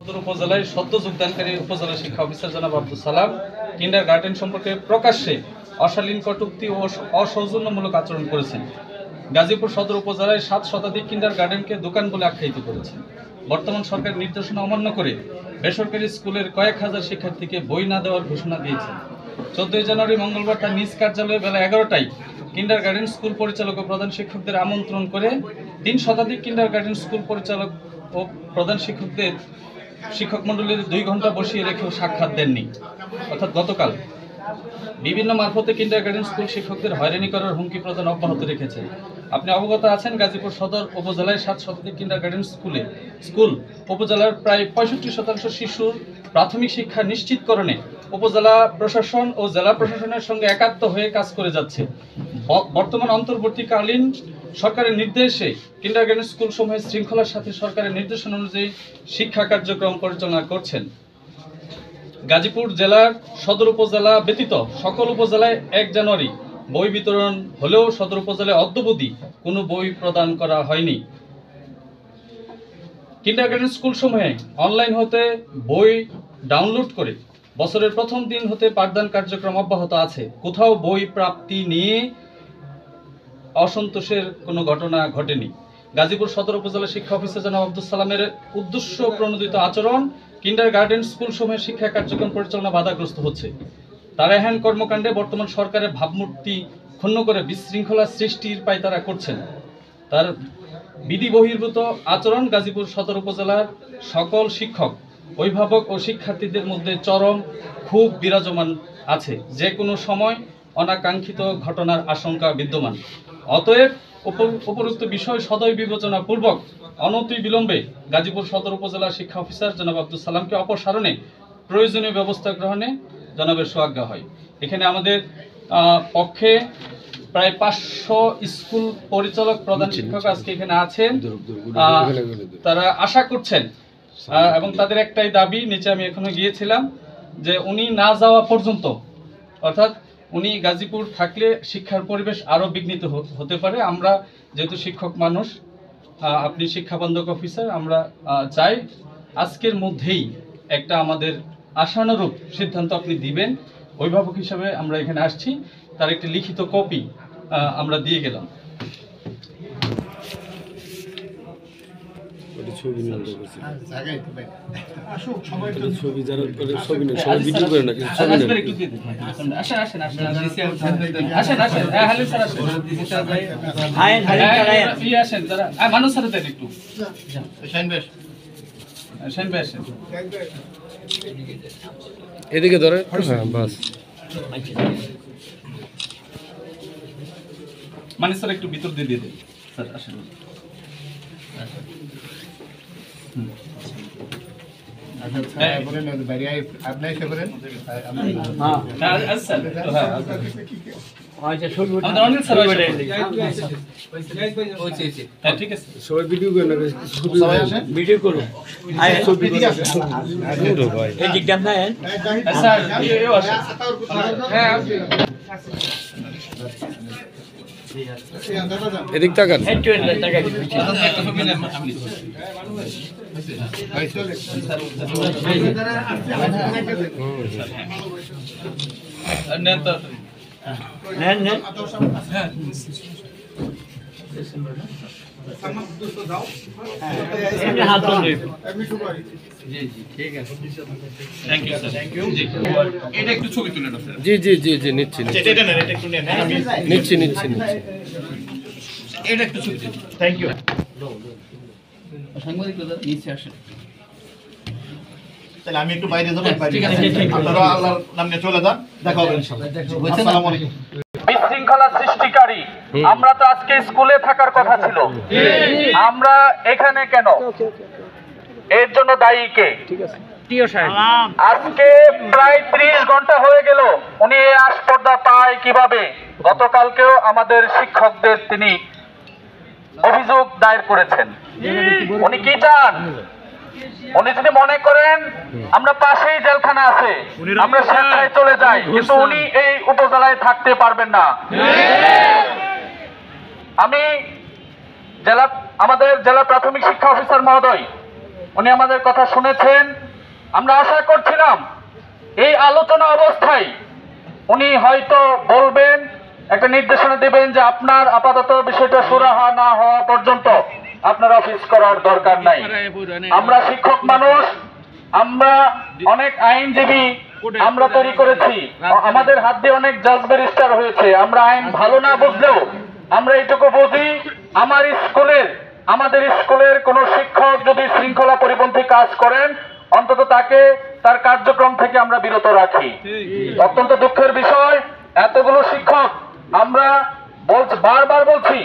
সদর উপজেলায় সদ্য যোগদানকারী উপজেলা শিক্ষা অফিসার জনাব আব্দুল সালাম কিন্ডারগার্টেন সম্পর্কে প্রকাশ্যে অশালীন কটূক্তি ও অসৌজন্যমূলক আচরণ করেছেন। গাজীপুর সদর উপজেলায় 7 শতাধিক কিন্ডারগার্টেনকে দোকান বলে আখ্যায়িত করেছেন। বর্তমান সরকারের নির্দেশনা অমান্য করে বেসরকারি স্কুলের কয়েক হাজার শিক্ষার্থীকে বই না দেওয়ার ঘোষণা দিয়েছেন। 14 জানুয়ারি মঙ্গলবার তার নিজ কার্যালয়ে বেলা 11টায় কিন্ডারগার্টেন স্কুল পরিচালক ও প্রধান শিক্ষকদের আমন্ত্রণ করে 3 শতাধিক কিন্ডারগার্টেন স্কুল পরিচালক ও প্রধান শিক্ষক মণ্ডলীর 2 ঘন্টা বসিয়ে রেখেও সাক্ষাৎ দেননি, অর্থাৎ গতকাল বিভিন্ন মারফতে কিন্ডারগার্টেন স্কুল শিক্ষকদের হয়রানি করার হুমকি প্রদান অব্যাহত রেখেছে। আপনি অবগত আছেন, গাজীপুর সদর উপজেলায় 7 শতাধিক কিন্ডারগার্টেন স্কুল উপজেলার প্রায় 65% শিশুর প্রাথমিক শিক্ষা নিশ্চিতকরণে উপজেলা প্রশাসন ও জেলা প্রশাসনের সঙ্গে একাত্ম হয়ে কাজ করে যাচ্ছে। বর্তমান অন্তর্বর্তীকালীন সরকারের নির্দেশে কিন্ডারগার্টেন স্কুল সমূহের শৃঙ্খলার সাথে সরকারের নির্দেশনা অনুযায়ী শিক্ষা কার্যক্রম পরিচালনা করছেন। গাজীপুর জেলার সদর উপজেলা ব্যতীত সকল উপজেলায় 1 জানুয়ারি বই বিতরণ হলেও সদর উপজেলায় অদ্যাবধি কোনো বই প্রদান করা হয়নি। কিন্ডারগার্টেন স্কুল সমূহে অনলাইন হতে বই ডাউনলোড করে বছরের প্রথম দিন হতে পাঠদান কার্যক্রম অব্যাহত আছে। কোথাও বই প্রাপ্তি নিয়ে অসন্তোষের কোনো ঘটনা ঘটেনি। গাজীপুর সদর উপজেলা শিক্ষা অফিসার জনাব আব্দুল সালামের উদ্দেশ্য প্রণোদিত আচরণ কিন্ডারগার্টেন স্কুল সমূহের শিক্ষা কার্যক্রম পরিচালনা বাধাগ্রস্ত হচ্ছে। তারা এহেন কর্মকাণ্ডে বর্তমান সরকারের ভাবমূর্তি ক্ষুণ্ণ করে বিশৃঙ্খলা সৃষ্টির পায়তারা করছেন। তার বিধি বহির্ভূত আচরণ গাজীপুর সদর উপজেলার সকল শিক্ষক, অভিভাবক ও শিক্ষার্থীদের মধ্যে চরম ক্ষোভ বিরাজমান আছে। যে কোনো সময় অনাকাঙ্ক্ষিত ঘটনার আশঙ্কা বিদ্যমান। অতএব উপরোক্ত বিষয় সদয় বিবেচনা পূর্বক অনতিবিলম্বে গাজীপুর সদর উপজেলা শিক্ষা অফিসার জনাব আব্দুল সালামকে অপসারণে প্রয়োজনীয় ব্যবস্থা গ্রহণে জনাবের সুআজ্ঞা হয়। এখানে আমাদের পক্ষে প্রায় 500 স্কুল পরিচালক প্রধান শিক্ষক আজকে এখানে আছেন। তারা আশা করছেন এবং তাদের একটাই দাবি, নিচে আমি এখনো গিয়েছিলাম, যে উনি না যাওয়া পর্যন্ত, অর্থাৎ উনি গাজীপুর থাকলে শিক্ষার পরিবেশ আরও বিঘ্নিত হতে পারে। আমরা যেহেতু শিক্ষক মানুষ, আপনি শিক্ষাবন্ধক অফিসার, আমরা চাই আজকের মধ্যেই একটা আমাদের আশানুরূপ সিদ্ধান্ত আপনি দিবেন। অভিভাবক হিসাবে আমরা এখানে আসছি, তার একটি লিখিত কপি আমরা দিয়ে গেলাম। এদিকে ধরে বাস মানে স্যার একটু ভিতর দিয়ে দেন স্যার, আসেন। এদিক তাকান। জি জি জি জি নিচ্ছি নিচ্ছি নিচ্ছি নিচ্ছি। এটা একটু ছবি দিন। Thank you. সাংবাদিক নিচে আসেন। তাহলে আমি একটু বাইরে যাব, আপনারা আল্লাহর নাম নিয়ে চলে যান, দেখা হবে ইনশাআল্লাহ। আসসালামু আলাইকুম। বিশৃঙ্খলা সৃষ্টিকারী, আমরা তো আজকে স্কুলে থাকার কথা ছিল, আমরা এখানে কেন? এর জন্য দায়ী কে? আজকে প্রায় 30 ঘন্টা হয়ে গেল, উনি আস্পর্ধা পায় কিভাবে? গতকালকেও আমাদের শিক্ষকদের তিনি অভিযোগ দায়ের করেছেন। উনি কি চান? উনি যদি মনে করেন আমরা পাশেই জেলখানা আছে, আমরা সেখানে চলে যাই, কিন্তু উনি এই উপজেলায় থাকতে পারবেন না। আমি আমাদের জেলা প্রাথমিক শিক্ষা অফিসার মহোদয় উনি আমাদের কথা শুনেছেন। আমরা আশা করছিলাম এই আলোচনা অবস্থায় উনি হয়তো বলবেন, একটা নির্দেশনা দেবেন যে আপনার আপাতত বিষয়টা সুরাহা না হওয়া পর্যন্ত আপনার অফিস করার দরকার নাই। আমরা শিক্ষক মানুষ, আমরা অনেক আইনজীবী আমরা তৈরি করেছি, আমাদের হাত দিয়ে অনেক জাজ ব্যারিস্টার হয়েছে। আমরা আইন ভালো না বুঝলেও আমরা এইটুকু বুঝি, আমাদের স্কুলের কোন শিক্ষক যদি শৃঙ্খলা পরিপন্থী কাজ করেন, অন্তত তাকে তার কার্যক্রম থেকে আমরা বিরত রাখি। অত্যন্ত দুঃখের বিষয়, এতগুলো শিক্ষক আমরা বারবার বলছি